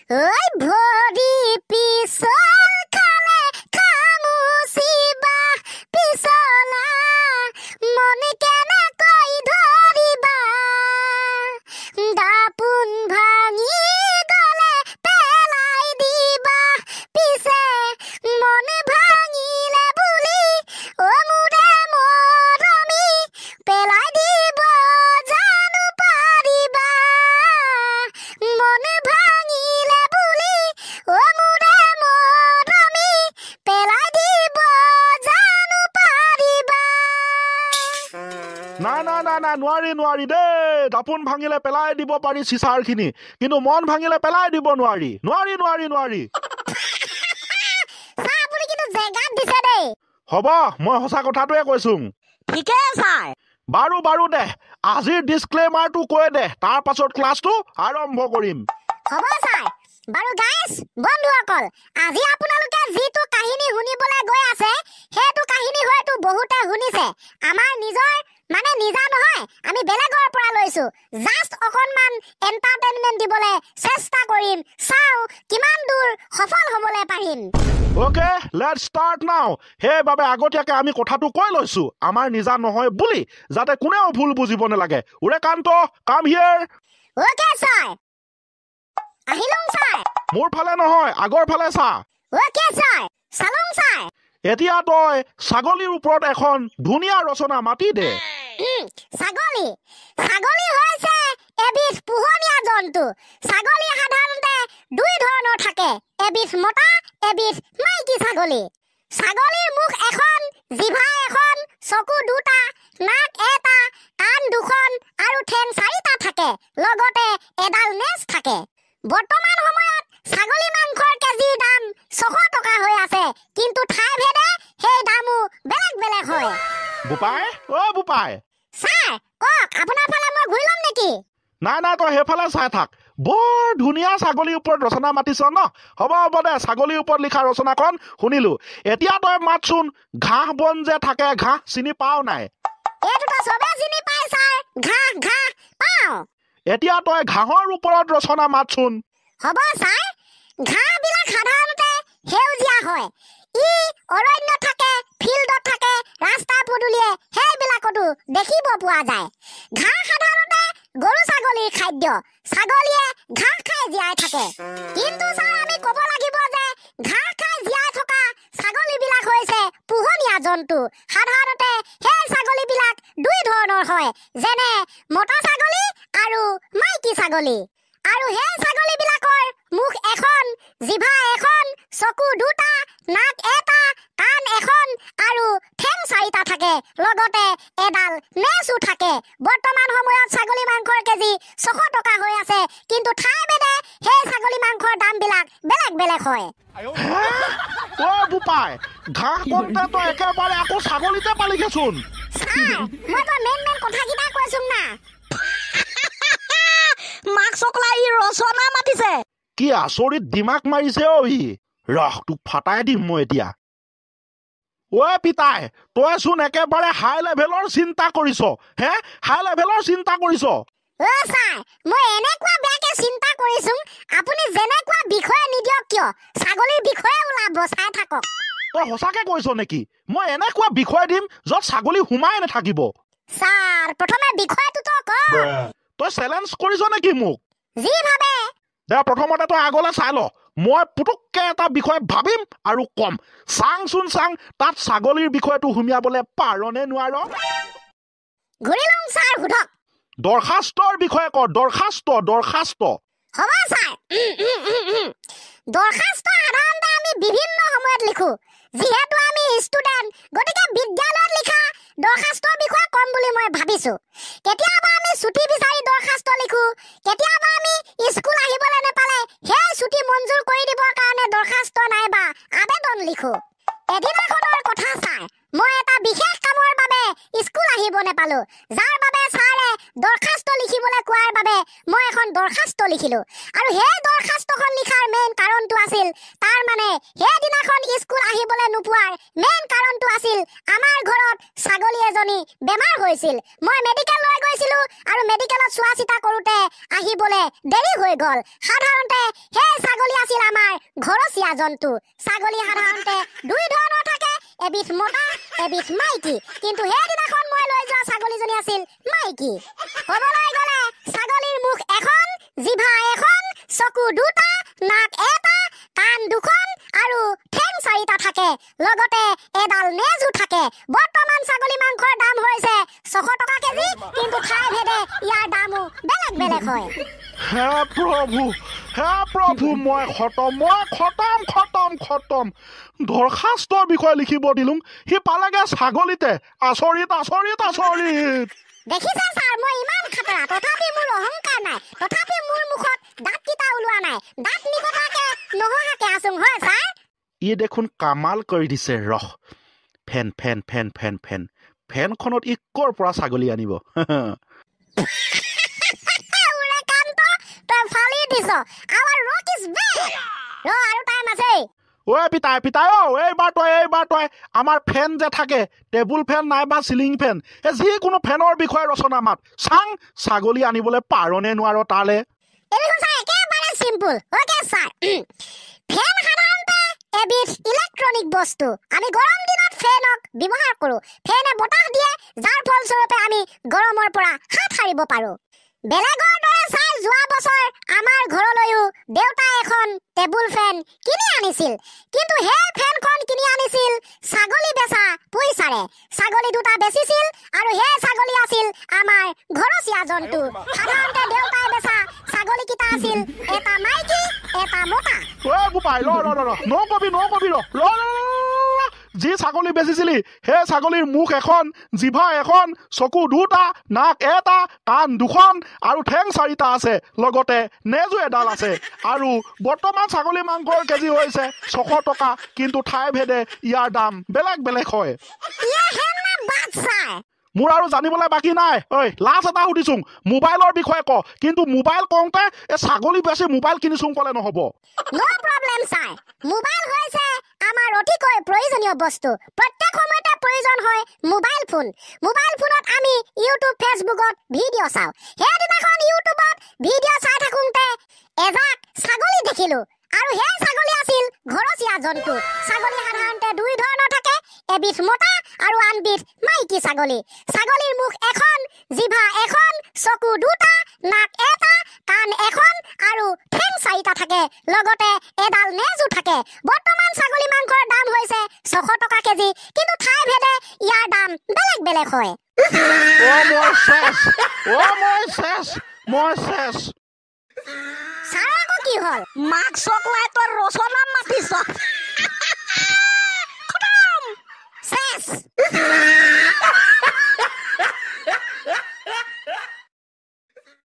ঐ ভৰি পিছল খালে খামুচিবা পিছলা মনে কেনেকৈ ধৰিবা দাপোন ভাঙি গলে পেলাই দিবা পিছে মনে ভাঙিলে বুলি অ মোৰে মৰমী পেলাই দিব জানো পাৰিবা মনে ভাঙিলে বুলি অ মোৰে মৰমী পেলাই দিব জানো পাৰিবা না নোৱাৰি দেই দাপোন ভাঙিলে পেলাই দিব পাৰি চিচাৰখিনি কিন্তু মন ভাঙিলে পেলাই দিব নোৱাৰি আপুনি কিন্তু জেগাত দিছে দেই হ'ব মই সঁচা কথাটোৱে কৈছো ঠিকে ছাৰ বাৰু দে আজিৰ ডিসক্লেমাৰটো কৈ দে তাৰ পাছত ক্লাছটো আৰম্ভ কৰিম হ'ব ছাৰ বাৰু গাইজ বন্ধুসকল আজি আপোনালোকে যিটো কাহিনী শুনিবলৈ গৈ আছে সেইটো কাহিনী হয়তো বহুতে শুনিছে আমাৰ নিজৰ মানে নিজা নহয় আমি বেলেগৰ পৰা লৈছো জাস্ট অকনমান এন্টাৰটেইনমেন্ট দিবলৈ চেষ্টা কৰিম চাও কিমান দূৰ সফল হ'বলৈ পাৰিম ওকে লেটস ষ্টাৰ্ট নাও সেইবাবে আগতীয়াকৈ আমি কথাটো কৈ লৈছো আমাৰ নিজা নহয় বুলি যাতে কোনেও ভুল বুজিব নালাগে উৰেকান্ত কাম হিয়াৰ ওকে ছাৰ আহিলং ছাৰ মোৰ ফালে নহয় আগৰ ফালে চা ওকে ছাৰ চালং ছাৰ এতিয়া তই ছাগলীৰ ওপৰত এখন ধুনীয়া ৰচনা মাতি দে ছাগলী হৈছে এবিধ পোহনীয়া জন্তু ছাগলী সাধাৰণতে দুই ধৰণৰ থাকে এবিধ মতা এবিধ মাইকী ছাগলীৰ মুখ এখন জিভা এখন চকু দুটা নাক এটা কাণ দুখন আৰু ঠেং চাৰিটা থাকে লগতে এডাল নেজ থাকে বৰ্তমান সময়ত ছাগলী মাংসৰ কেজিৰ দাম 600 টকা হৈ আছে কিন্তু ঠাই ভেদে সেই দামো বেলেগ হয় বোপাই ছাৰ কক আপোনাৰ ফালে মই ঘূৰি ল'ম নেকি নাই তই সেইফালে চাই থাক বৰ ধুনীয়া ছাগলীৰ ওপৰত ৰচনা মাতিছ ন হ'ব দে ছাগলীৰ ওপৰত লিখা ৰচনাখন শুনিলো এতিয়া তই মাতচোন ঘাঁহ বন যে থাকে ঘাঁহ চিনি পাও নাই এইটোতো চবে চিনি পায় ছাৰ ঘাঁহ পাওঁ এতিয়া তই ঘাঁহৰ ওপৰত ৰচনা মাতচোন হ'ব ছাৰ ঘাঁহবিলাক সাধাৰণতে সেউজীয়া হয় ই অৰণ্য থাকে ফিল্ডত থাকে ৰাস্তা পদূলিয়ে সেইবিলাকতো দেখিব পোৱা যায় ঘাঁহ সাধাৰণতে গৰু ছাগলীৰ খাদ্য ছাগলীয়ে ঘাঁহ খাই জীয়াই থাকে কিন্তু ছাৰ আমি ক'ব লাগিব যে ঘাঁহ খাই জীয়াই থকা ছাগলীবিলাক হৈছে পোহনীয়া জন্তু সাধাৰণতে সেই ছাগলীবিলাক দুই ধৰণৰ হয় যেনে মতা ছাগলী আৰু মাইকী ছাগলী আৰু সেই ছাগলীবিলাকৰ মুখ এখন জিভা এখন চকু দুটা নাক এটা কাণ এখন আৰু ঠেং চাৰিটা থাকে লগতে এডাল নেজো থাকে বৰ্তমান সময়ত ছাগলী মাংসৰ কেজি 600 টকা হৈ আছে কিন্তু ঠাই ভেদে সেই ছাগলী মাংসৰ দামবিলাক বেলেগ হয় বোপাই ঘাঁহ কমতে তই একেবাৰে আকৌ ছাগলীতে পালিগেচোন মই তো মেইন কথাকেইটা কৈছো না মাক চকলাই ৰচনা মাতিছে কি আচৰিত দিমাগ মাৰিছে ই ৰহ তোক ফাটাই দিম মই এতিয়া পিতাই তইচোন একেবাৰে হাই লেভেলৰ চিন্তা কৰিছ ছাৰ মই এনেকুৱা বেয়াকে চিন্তা কৰিছো আপুনি যেনেকুৱা বিষয়ে নিদিয়ক কিয় ছাগলীৰ বিষয়ে ওলাব চাই থাকক তই সঁচাকে কৈছ নেকি মই এনেকুৱা বিষয় দিম য'ত ছাগলী সোমাই নাথাকিব ছাৰ প্ৰথমে বিষয়টোতো কওক তই চেলেঞ্জ কৰিছ নেকি মোক যি ভাবে দে প্ৰথমতে তই আগলৈ চাই ল মই পুতুককে এটা বিষয় ভাবিম আৰু কম চাং তাত ছাগলীৰ বিষয়টো সুমিয়াবলৈ পাৰনে নোৱাৰ ঘূৰি লওঁ ছাৰ সোধক দৰখাস্তৰ বিষয়ে ক দৰখাস্ত হ'ব ছাৰ দৰখাস্ত সাধাৰণতে আমি বিভিন্ন সময়ত লিখো যিহেতু আমি ষ্টুডেণ্ট গতিকে বিদ্যালয়ত লিখা দৰখাস্তৰ বিষয়ে কম বুলি মই ভাবিছো কেতিয়াবা আমি ছুটি বিচাৰি দৰখাস্ত লিখো কেতিয়াবা আমি স্কুল আহিবলৈ নেপালে সেই ছুটি মঞ্জুৰ কৰি দিবৰ কাৰণে দৰখাস্ত নাইবা আবেদন লিখো এদিনাখনৰ কথা ছাৰ মই এটা বিশেষ কামৰ বাবে স্কুল আহিব নেপালো যাৰ বাবে ছাৰে দৰখাস্ত লিখিবলৈ কোৱাৰ বাবে মই এখন দৰখাস্ত লিখিলো আৰু সেই দৰখাস্তখন লিখাৰ মেইন কাৰণটো আছিল তাৰ মানে সেইদিনাখন স্কুল আহিবলৈ নোপোৱাৰ মেইন কাৰণটো আছিল আমাৰ ঘৰত ছাগলী এজনী বেমাৰ হৈছিল মই মেডিকেল লৈ গৈছিলো আৰু মেডিকেলত চোৱা চিতা কৰোতে আহিবলৈ দেৰি হৈ গ'ল সাধাৰণতে সেই ছাগলী আছিল আমাৰ ঘৰচীয়া জন্তু ছাগলী সাধাৰণতে দুই ধৰণৰ থাকে এবিধ মতা এবিধ মাইকী কিন্তু সেইদিনাখন মই লৈ যোৱা ছাগলীজনী আছিল মাইকী ক'বলৈ গ'লে ছাগলীৰ মুখ এখন জিভা এখন চকু দুটা নাক এটা কাণ দুখন আৰু ঠেং চাৰিটা থাকে লগতে এডাল নেজো থাকে বৰ্তমান ছাগলী মাংসৰ দাম হৈছে 600 টকা কেজি কিন্তু ঠাই ভেদে ইয়াৰ দামো বেলেগ বেলেগ হয় হে প্ৰভু মই খতম দৰখাস্তৰ বিষয়ে লিখিব দিলোঁ সি পালেগে ছাগলীতে আচৰিত দেখিছে ছাৰ মই ইমান খাতৰা তথাপি মোৰ অহংকাৰ নাই তথাপি মোৰ মুখত দাঁত কিটা ওলোৱা নাই দাঁত নিকটাকে নহহাকে আছোং হয় ছাৰ ই দেখোন কামাল কৰি দিছে ৰহ ফেনখনত ই ক'ৰ পৰা ছাগলী আনিব উৰে কান্ত তই ফালি দিছ আমাৰ ৰক ইজ বেক আৰু টাইম আছে ঐ পিতাই এইবাৰ তই আমাৰ ফেন যে থাকে টেবুল ফেন নাইবা চিলিং ফেন এই যিকোনো ফেনৰ বিষয়ে ৰচনা মাত চাং ছাগলী আনিবলৈ পাৰনে নোৱাৰ তালে একেবাৰে চিম্পুল অ'কে ছাৰ ফেন সাধাৰণতে এবিধ ইলেক্ট্ৰনিক বস্তু আমি গৰম দিনত ফেনক ব্যৱহাৰ কৰোঁ ফেনে বতাহ দিয়ে যাৰ ফলস্বৰূপে আমি গৰমৰ পৰা হাত সাৰিব পাৰোঁ বেলেগৰ দৰে ছাৰ যোৱা বছৰ আমাৰ ঘৰলৈও দেউতাই এখন টেবুল ফেন কিনি আনিছিল কিন্তু সেই ফেনখন কিনি আনিছিল ছাগলী বেচা পইচাৰে ছাগলী দুটা বেচিছিল আৰু সেই ছাগলী আছিল আমাৰ ঘৰচীয়া জন্তু সাধাৰণতে দেউতাই বেচা ছাগলী কিটা আছিল এটা মাইকী এটা মতা গোপাই নকবি যি ছাগলী বেচিছিলি সেই ছাগলীৰ মুখ এখন জিভা এখন চকু দুটা নাক এটা কাণ দুখন আৰু ঠেং চাৰিটা আছে লগতে নেজো এডাল আছে আৰু বৰ্তমান ছাগলী মাংসৰ কেজি হৈছে 600 টকা কিন্তু ঠাই ভেদে ইয়াৰ দাম বেলেগ হয় মোৰ আৰু জানিবলৈ বাকী নাই ঐ লাষ্ট এটা সুধিছোং মোবাইলৰ বিষয়ে ক কিন্তু মোবাইল কওঁতে এই ছাগলী বেছি মোবাইল কিনিছোং ক'লে নহ'ব নো প্ৰব্লেম ছাৰ মোবাইল হৈছে আমাৰ অতিকৈ প্ৰয়োজনীয় বস্তু প্ৰত্যেক সময়তে প্ৰয়োজন হয় মোবাইল ফোনত আমি ইউটিউব ফেচবুকত ভিডিঅ' চাওঁ সেইদিনাখন ইউটিউবত ভিডিঅ' চাই থাকোঁতে এজাক ছাগলী দেখিলোঁ আৰু সেই ছাগলী আছিল ঘৰচীয়া জন্তু ছাগলী সাধাৰণতে দুই ধৰণৰ থাকে এবিধ মতা আৰু আনবিধ মাইকী ছাগলীৰ মুখ এখন জিভা এখন চকু দুটা নাক এটা কাণ এখন আৰু ঠেং চাৰিটা থাকে লগতে এডাল নেজো থাকে বৰ্তমান ছাগলী মাংসৰ দাম হৈছে 600 টকা কেজি কিন্তু ঠাই ভেদে ইয়াৰ দাম বেলেগ হয় মই শেষ ছাৰ আকৌ কি হ'ল মাক চকলাইটৰ ৰচনা মাতিছ খতম শেষ